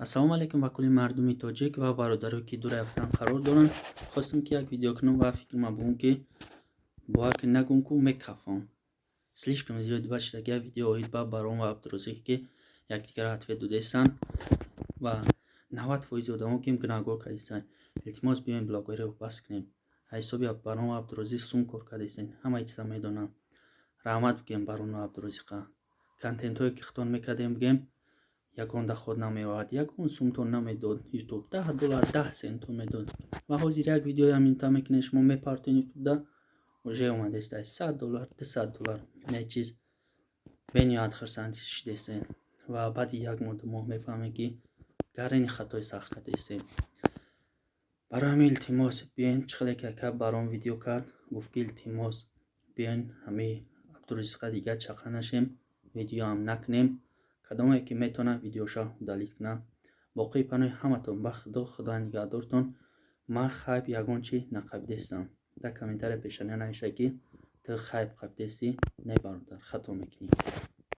ассалому алайкум ва кулли мардуми тоҷик ва бародаро ки дура яфтан қарор доранд. Хостам ки як видео кунам ва фикр мабудам ки бояк нагум ку мекафам. Слишком зиёд бачта ки як видео оид ба Барон ва Абдурозиқ ки якдигара атве додестанд ва 90% одамо ки гунаҳгор кардестанд. Илтимос биёем блогеро бас кунем. Ҳисоби Барон ва Абдурозиқ сум кор кардестанд. Ҳамаи чиза медонанд. Раҳмат бигем Барон ва Абдурозиқа. Контентҳое ки хитон мекардем бигем ягон доход намеовард, ягон сумтон намедод. ютуб $10 10 сентон медод ва ҳозир як видео ҳаминта мекунем шумо мепартен ютубда уже омадест $100 $200 не чиз бениҳоят хурсанд шидестем ва баъди як моҳ ду моҳ мефаҳмем ки гарини хатои сахт кардестем. барои ҳамин илтимос биёен чихеле ки ака Барон видео кард гуфт ки илтимос биёен ҳамин Абдурозиқа дигар чақа нашем, видео ҳам накунем. кадоме ки метавонад видеоша удалит кунад. боқии панои ҳаматон ба худо. худо нигаҳдортон. ман хайп ягон чи нақабидестам. дар комментария пешанӣ навишта ки ту хайп қабидести. Не бародар, хато мекунӣ.